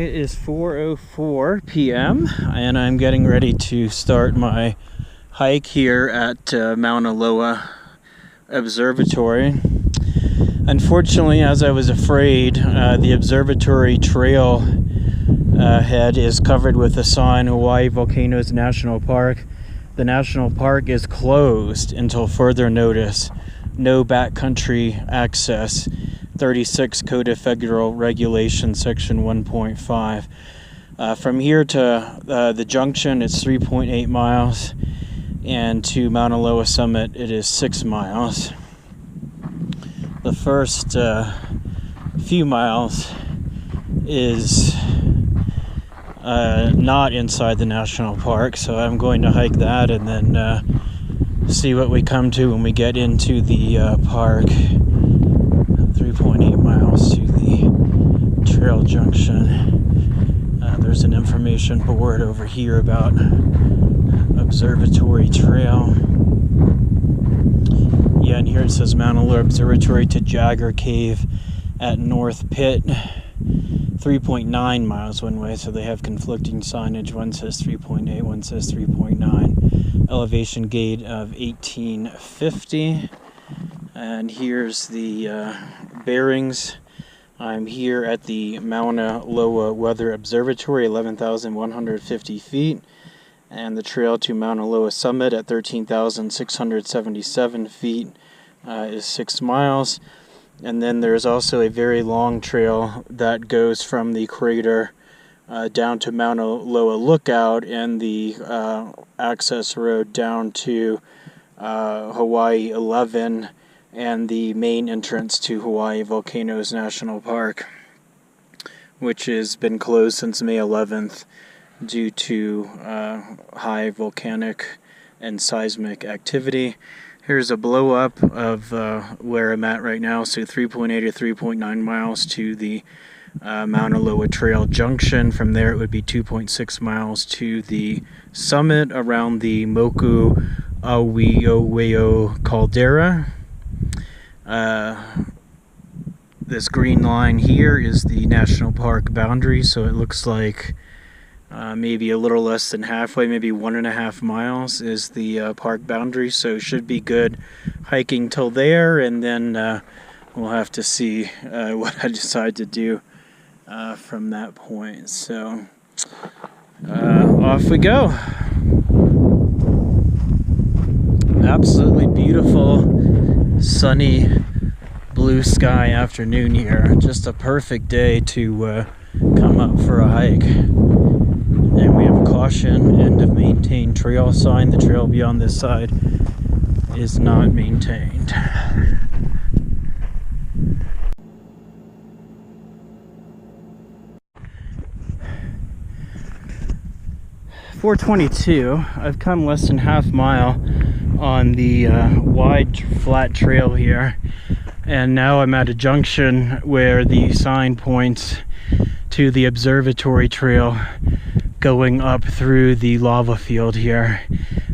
It is 4:04 p.m. and I'm getting ready to start my hike here at Mauna Loa Observatory. Unfortunately, as I was afraid, the Observatory Trail head is covered with a sign, Hawaii Volcanoes National Park. The national park is closed until further notice. No backcountry access. 36 Code of Federal Regulation, Section 1.5. From here to the junction, it's 3.8 miles, and to Mauna Loa summit, it is 6 miles. The first few miles is not inside the national park, so I'm going to hike that and then see what we come to when we get into the park. 3.8 miles to the trail junction. There's an information board over here about Observatory Trail. Yeah, and here it says Mauna Loa Observatory to Jagger Cave at North Pit. 3.9 miles one way, so they have conflicting signage. One says 3.8, one says 3.9. Elevation gate of 1850. And here's the bearings. I'm here at the Mauna Loa Weather Observatory, 11,150 feet. And the trail to Mauna Loa summit at 13,677 feet is 6 miles. And then there's also a very long trail that goes from the crater down to Mauna Loa Lookout, and the access road down to Hawaii 11 and the main entrance to Hawaii Volcanoes National Park, which has been closed since May 11th due to high volcanic and seismic activity. Here's a blow up of where I'm at right now, so 3.8 or 3.9 miles to the Mauna Loa Trail junction. From there it would be 2.6 miles to the summit around the Moku Awioweo caldera. This green line here is the national park boundary, so it looks like maybe a little less than halfway, maybe 1.5 miles is the park boundary, so should be good hiking till there, and then we'll have to see what I decide to do from that point. So off we go. Absolutely beautiful, sunny, blue sky afternoon here. Just a perfect day to come up for a hike. And we have a caution, end of maintained trail sign. The trail beyond this side is not maintained. .422. I've come less than half mile on the wide flat trail here, and now I'm at a junction where the sign points to the Observatory Trail going up through the lava field here,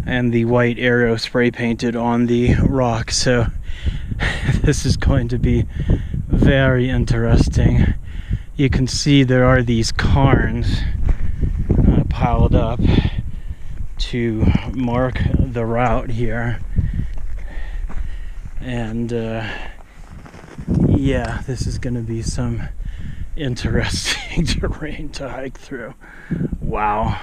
and the white arrow spray painted on the rock. So this is going to be very interesting. You can see there are these cairns piled up to mark the route here, and yeah, this is going to be some interesting terrain to hike through. Wow.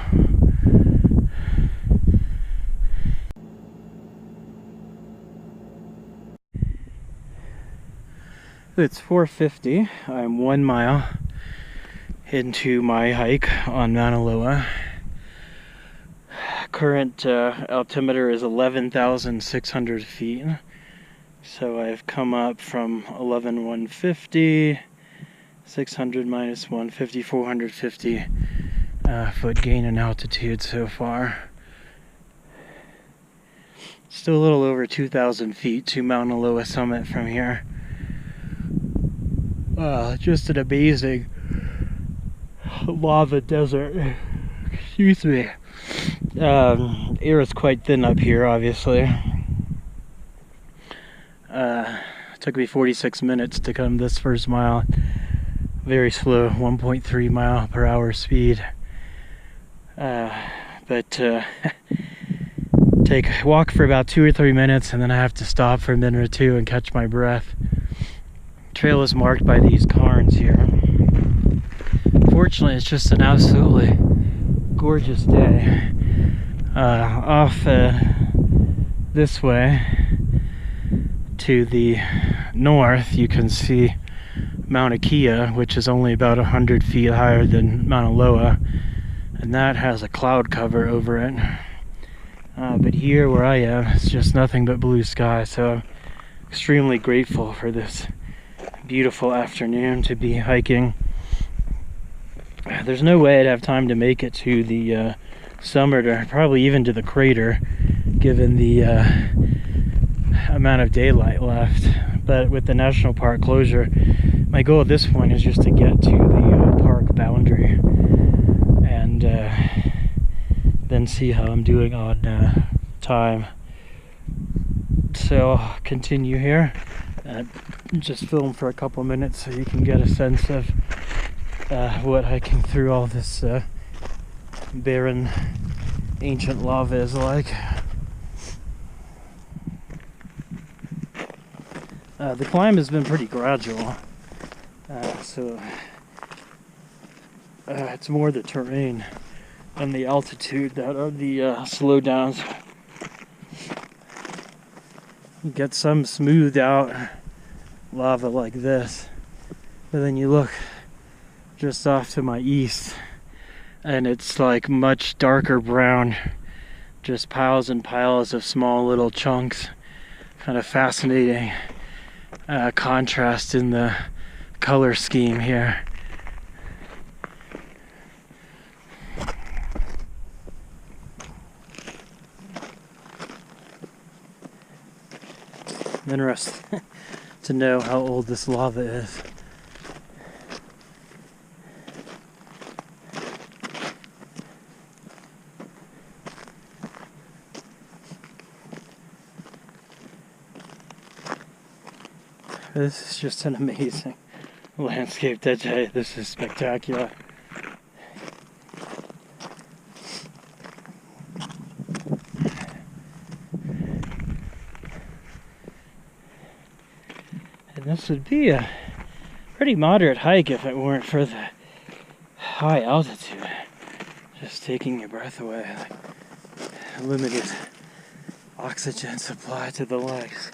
It's 4:50. I'm 1 mile into my hike on Mauna Loa. Current altimeter is 11,600 feet. So I've come up from 11,150, 600 minus 150, 450 foot gain in altitude so far. Still a little over 2,000 feet to Mauna Loa summit from here. Just an amazing lava desert. Excuse me. Air is quite thin up here, obviously. It took me 46 minutes to come this first mile. very slow 1.3 mile per hour speed. Walk for about 2 or 3 minutes, and then I have to stop for a minute or two and catch my breath. Trail is marked by these cairns here. Fortunately, it's just an absolutely gorgeous day. Off this way to the north, you can see Mauna Kea, which is only about 100 feet higher than Mauna Loa, and that has a cloud cover over it. But here where I am, it's just nothing but blue sky, so I'm extremely grateful for this beautiful afternoon to be hiking. There's no way I'd have time to make it to the summit, or probably even to the crater, given the amount of daylight left. But with the national park closure, my goal at this point is just to get to the park boundary and then see how I'm doing on time. So I'll continue here, just film for a couple minutes so you can get a sense of what hiking through all this barren ancient lava is like. The climb has been pretty gradual, so it's more the terrain and the altitude that are the slowdowns. You get some smoothed out lava like this, but then you look just off to my east and it's like much darker brown, just piles and piles of small little chunks. Kind of fascinating contrast in the color scheme here. Interesting to know how old this lava is. This is just an amazing landscape today. This is spectacular. And this would be a pretty moderate hike if it weren't for the high altitude. Just taking your breath away, like limited oxygen supply to the legs.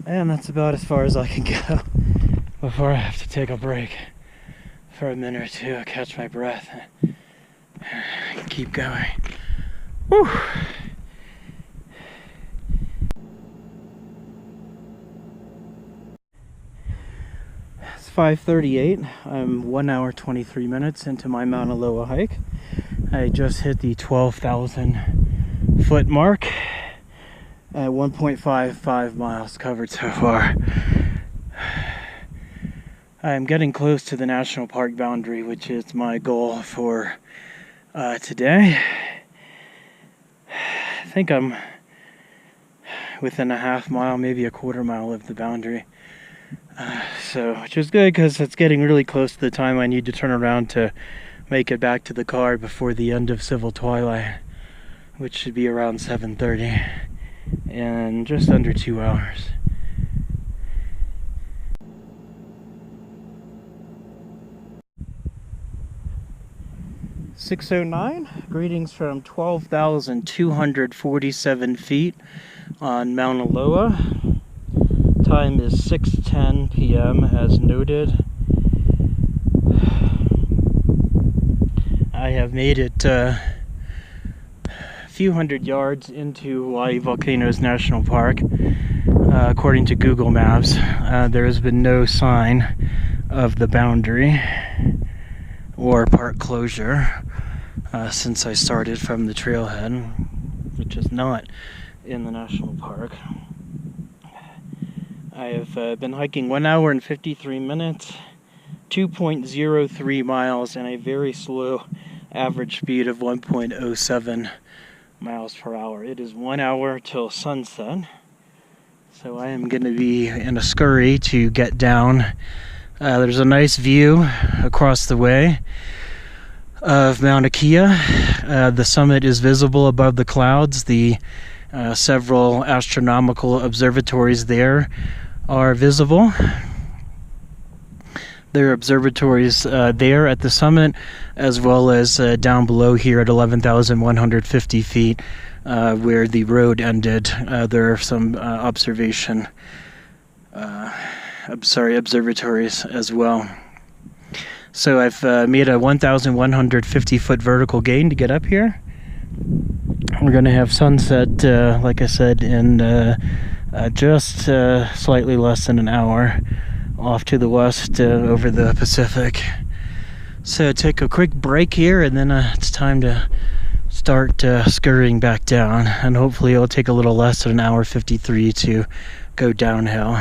And that's about as far as I can go before I have to take a break for a minute or two, catch my breath, and keep going. Whew. It's 5:38. I'm 1 hour 23 minutes into my Mauna Loa hike. I just hit the 12,000 foot mark at 1.55 miles covered so far. I'm getting close to the national park boundary, which is my goal for today. I think I'm within a half mile, maybe a quarter mile of the boundary. Which is good because it's getting really close to the time I need to turn around to make it back to the car before the end of civil twilight, which should be around 7:30 in just under 2 hours. (6:09). Greetings from 12,247 feet on Mauna Loa. Time is 6:10 p.m. as noted. I have made it a few hundred yards into Hawaii Volcanoes National Park. According to Google Maps, there has been no sign of the boundary or park closure since I started from the trailhead, which is not in the national park. I have been hiking 1 hour and 53 minutes, 2.03 miles, and a very slow average speed of 1.07 miles per hour. It is 1 hour till sunset, so I am going to be in a scurry to get down. There's a nice view across the way of Mauna Kea. The summit is visible above the clouds. The several astronomical observatories there are visible. There are observatories there at the summit, as well as down below here at 11,150 feet, where the road ended. There are some observatories as well. So I've made a 1,150 foot vertical gain to get up here. We're going to have sunset, like I said, in just slightly less than an hour, off to the west over the Pacific. So take a quick break here, and then it's time to start scurrying back down, and hopefully it'll take a little less than an hour 53 to go downhill.